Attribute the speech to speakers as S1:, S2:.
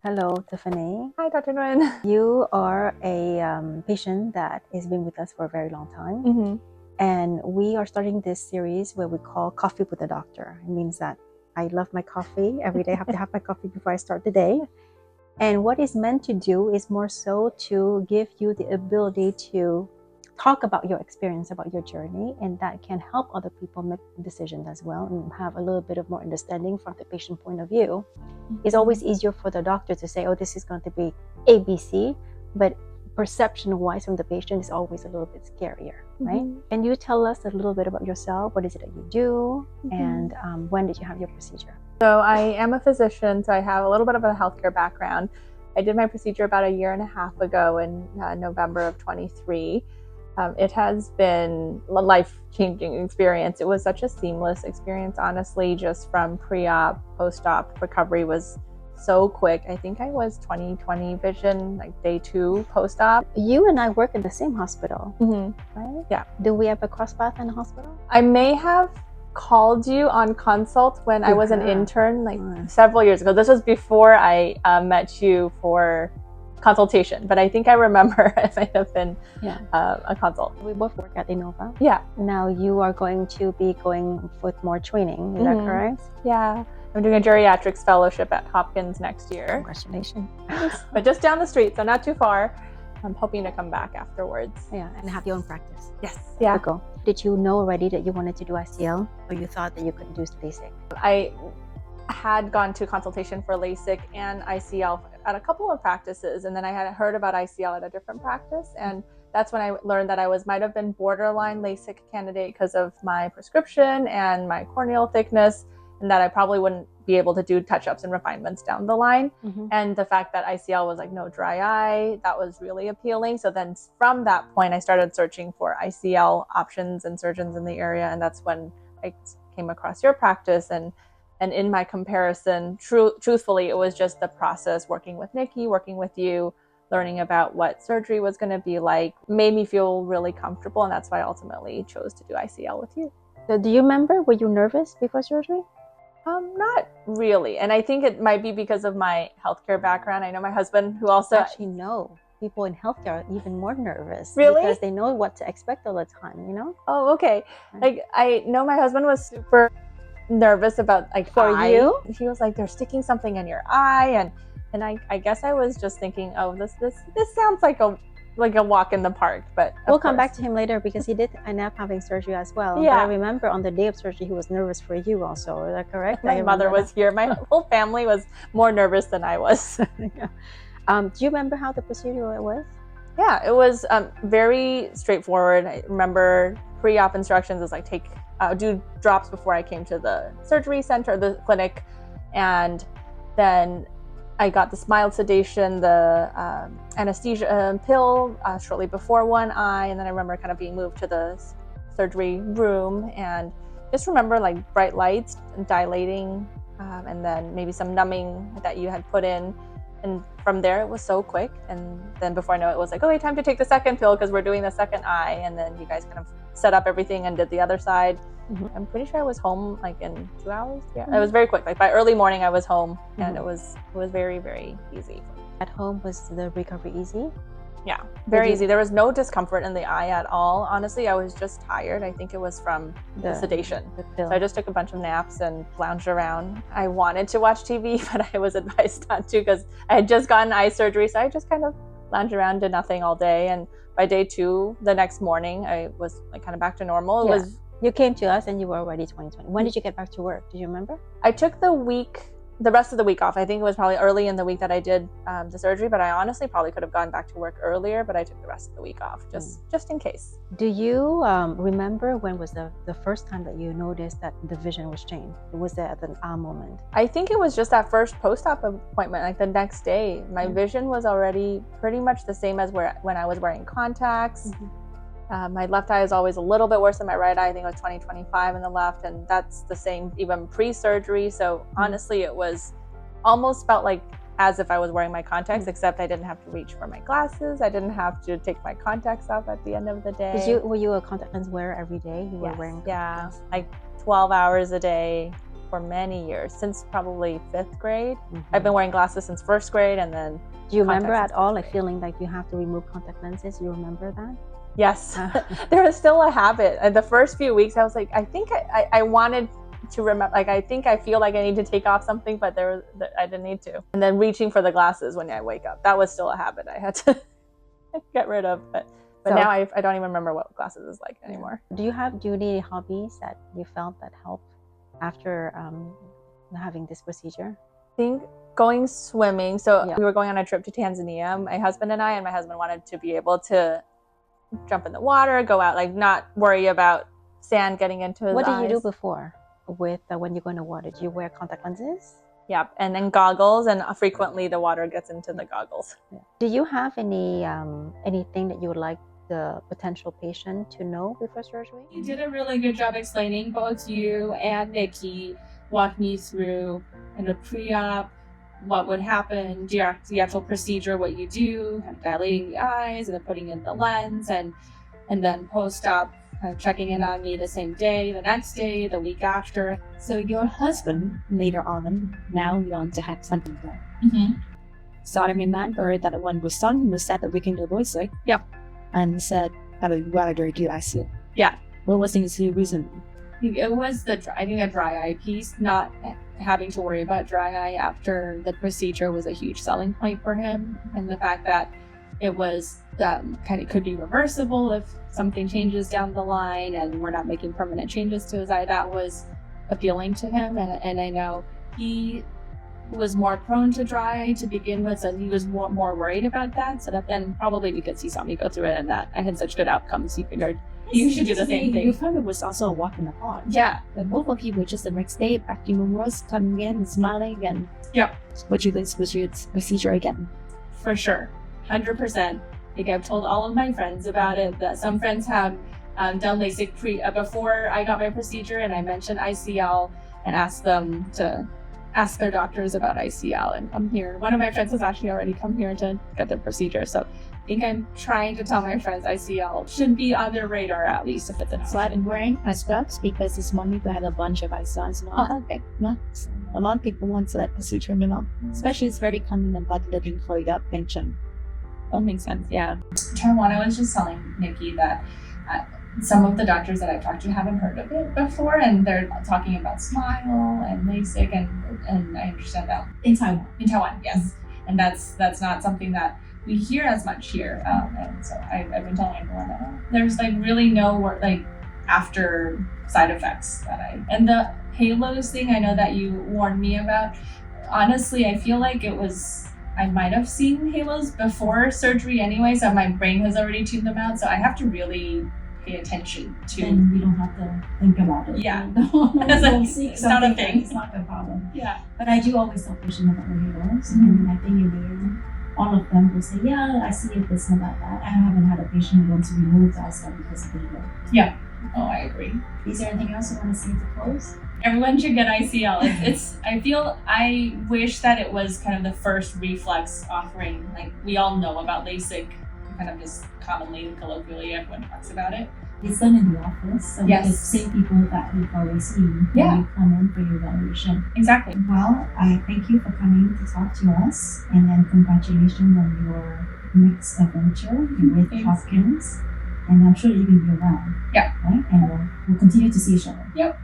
S1: Hello, Tiffany.
S2: Hi, Dr. Nguyen.
S1: You are a patient that has been with us for a very long time.
S2: Mm-hmm.
S1: And we are starting this series where we call Coffee with the Doctor. It means that I love my coffee. Every day I have to have my coffee before I start the day. And what it's meant to do is more so to give you the ability to talk about your experience, about your journey, and that can help other people make decisions as well and have a little bit of more understanding from the patient point of view. It's always easier for the doctor to say, oh, this is going to be ABC, but perception-wise from the patient is always a little bit scarier, right? Can you tell us a little bit about yourself? What is it that you do? And when did you have your procedure?
S2: So I am a physician, so I have a little bit of a healthcare background. I did my procedure about a year and a half ago in November of 23. It has been a life-changing experience. It was such a seamless experience, honestly, just from pre-op, post-op. Recovery was so quick. I think I was 20/20 vision, like day 2 post-op.
S1: You and I work in the same hospital, right?
S2: Yeah.
S1: Do we ever cross paths in the hospital?
S2: I may have called you on consult when I was an intern, like several years ago. This was before I met you for consultation, but I think I remember it might have been a consult.
S1: We both work at Innova.
S2: Yeah.
S1: Now you are going to be going with more training, is that correct?
S2: Yeah. I'm doing a geriatrics fellowship at Hopkins next year.
S1: Congratulations.
S2: But just down the street, so not too far. I'm hoping to come back afterwards.
S1: Yeah, and have your own practice.
S2: Yes. Yeah.
S1: Cool. Did you know already that you wanted to do ICL, or you thought that you could do LASIK?
S2: I had gone to consultation for LASIK and ICL at a couple of practices, and then I had heard about ICL at a different practice, and that's when I learned that I might have been borderline LASIK candidate because of my prescription and my corneal thickness, and that I probably wouldn't be able to do touch-ups and refinements down the line. And the fact that ICL was like no dry eye, that was really appealing. So then from that point, I started searching for ICL options and surgeons in the area, and that's when I came across your practice. And in my comparison, truthfully, it was just the process working with Nikki, working with you, learning about what surgery was going to be like, made me feel really comfortable, and that's why I ultimately chose to do ICL with you.
S1: So do you remember, were you nervous before surgery?
S2: Not really. And I think it might be because of my healthcare background. I know my husband, who also...
S1: Actually, no. People in healthcare are even more nervous.
S2: Really?
S1: Because they know what to expect all the time, you know?
S2: Oh, okay. Like, I know my husband was super nervous about, like,
S1: for you?
S2: He was like, they're sticking something in your eye. And I guess I was just thinking, oh, this sounds like a walk in the park, but
S1: we'll come back to him later because he did end up having surgery as well.
S2: Yeah.
S1: But I remember on the day of surgery, he was nervous for you also. Is that correct?
S2: My mother was here. My whole family was more nervous than I was.
S1: Yeah. Do you remember how the procedure was?
S2: Yeah, it was very straightforward. I remember pre-op instructions was like do drops before I came to the surgery center, the clinic, and then I got this mild sedation, the anesthesia pill shortly before one eye, and then I remember kind of being moved to the surgery room, and just remember like bright lights and dilating, and then maybe some numbing that you had put in, and from there it was so quick. And then before I know it was like, okay, time to take the second pill because we're doing the second eye, and then you guys kind of set up everything and did the other side. I'm pretty sure I was home like in 2 hours. Yeah, it was very quick. Like by early morning, I was home, and it was very, very easy.
S1: At home, was the recovery easy?
S2: Yeah, very easy. There was no discomfort in the eye at all. Honestly, I was just tired. I think it was from the sedation. So I just took a bunch of naps and lounged around. I wanted to watch TV, but I was advised not to because I had just gotten eye surgery. So I just kind of lounged around, did nothing all day. And by day 2, the next morning, I was like kind of back to normal.
S1: You came to us and you were already 2020. When did you get back to work? Do you remember?
S2: I took the rest of the week off. I think it was probably early in the week that I did the surgery, but I honestly probably could have gone back to work earlier, but I took the rest of the week off just in case.
S1: Do you remember when was the first time that you noticed that the vision was changed? Was there at an moment?
S2: I think it was just that first post-op appointment, like the next day. My vision was already pretty much the same as when I was wearing contacts. My left eye is always a little bit worse than my right eye. I think it was 20/25 in the left, and that's the same even pre-surgery. So honestly, it was almost felt like as if I was wearing my contacts, except I didn't have to reach for my glasses. I didn't have to take my contacts off at the end of the day.
S1: Were you a contact lens wearer every day? You were wearing
S2: contacts? Yeah, like 12 hours a day. for many years, since probably 5th grade. I've been wearing glasses since 1st grade, and then
S1: Do you remember
S2: contacts
S1: at
S2: since
S1: all
S2: 5th
S1: like
S2: grade.
S1: feeling like you have to remove contact lenses? You remember that?
S2: Yes, there was still a habit. And the first few weeks, I was like, I think I wanted to remember, like, I feel like I need to take off something, but I didn't need to. And then reaching for the glasses when I wake up, that was still a habit I had to get rid of. But
S1: So-
S2: now I don't even remember what glasses is like anymore.
S1: Do you need any hobbies that you felt that helped after having this procedure?
S2: I think going swimming. So
S1: Yeah.
S2: we were going on a trip to Tanzania, my husband and I, and my husband wanted to be able to jump in the water, go out, like not worry about sand getting into his eyes.
S1: What did you do before with when you go in the water? Do you wear contact lenses?
S2: Yeah, and then goggles, and frequently the water gets into the goggles.
S1: Yeah. Do you have anything that you would like the potential patient to know before surgery?
S3: You did a really good job explaining. Both you and Nikki walked me through in the pre-op what would happen, the actual procedure, what you do, dilating the eyes, and then putting in the lens, and then post-op, checking in on me the same day, the next day, the week after.
S4: So your husband later on now want to have something done.
S3: Mm-hmm.
S4: So I remember that when we started, we said that we can do voice,
S3: Yep.
S4: and said that we rather do ICL.
S3: Yeah.
S4: What was the reason?
S3: It was I think a dry eye piece. Not having to worry about dry eye after the procedure was a huge selling point for him, and the fact that it was kind of could be reversible if something changes down the line, and we're not making permanent changes to his eye. That was appealing to him, and I know he was more prone to dry eye to begin with, so he was more worried about that. So that then probably because he saw me go through it and that I had such good outcomes, he figured you should do the same
S4: Your
S3: thing.
S4: father was also a walk in the park.
S3: Yeah.
S4: But both of you were just the next day back in the world, coming in and smiling, and
S3: Yep.
S4: what you think was your procedure again?
S3: For sure, 100%. Like I've told all of my friends about it. That some friends have done LASIK before I got my procedure, and I mentioned ICL and asked them to ask their doctors about ICL and come here. One of my friends has actually already come here to get their procedure. So I think I'm trying to tell my friends ICL should be on their radar, at least if it's an
S4: So I've been wearing my specs because this morning we had a bunch of ICLs. A lot of people want that procedure, especially it's very common and body looking for the pension.
S3: That makes sense, yeah. Taiwan, I was just telling Nikki that some of the doctors that I've talked to haven't heard of it before, and they're talking about Smile and LASIK, and I understand that.
S4: In Taiwan.
S3: In Taiwan, yes. And that's not something that we hear as much here. And so I've been telling everyone that there's like really no after side effects and the halos thing, I know that you warned me about. Honestly, I feel like I might have seen halos before surgery anyway, so my brain has already tuned them out. So I have to really pay attention to.
S4: Then we don't have to think about it.
S3: Yeah.
S4: It's
S3: not a thing.
S4: It's not a problem.
S3: Yeah.
S4: But I do always tell patients about the halos, and I think in the end, all of them will say, yeah, I see it, this and that. I haven't had a patient who wants to remove the ICL because of the halo.
S3: Yeah. Oh, I agree.
S4: Is there anything else you want to say to close?
S3: Everyone should get ICL. I wish that it was kind of the first reflex offering. Like we all know about LASIK, kind of just commonly, colloquially, everyone talks about it.
S4: It's done in the office, so
S3: Yes.
S4: it's the same people that we've always seen
S3: Yeah.
S4: when you come in for your evaluation.
S3: Exactly.
S4: Well, I thank you for coming to talk to us, and then congratulations on your next adventure with
S3: Thanks.
S4: Hopkins. And I'm sure you're going to be around.
S3: Yeah.
S4: Right? And we'll continue to see each other.
S3: Yep.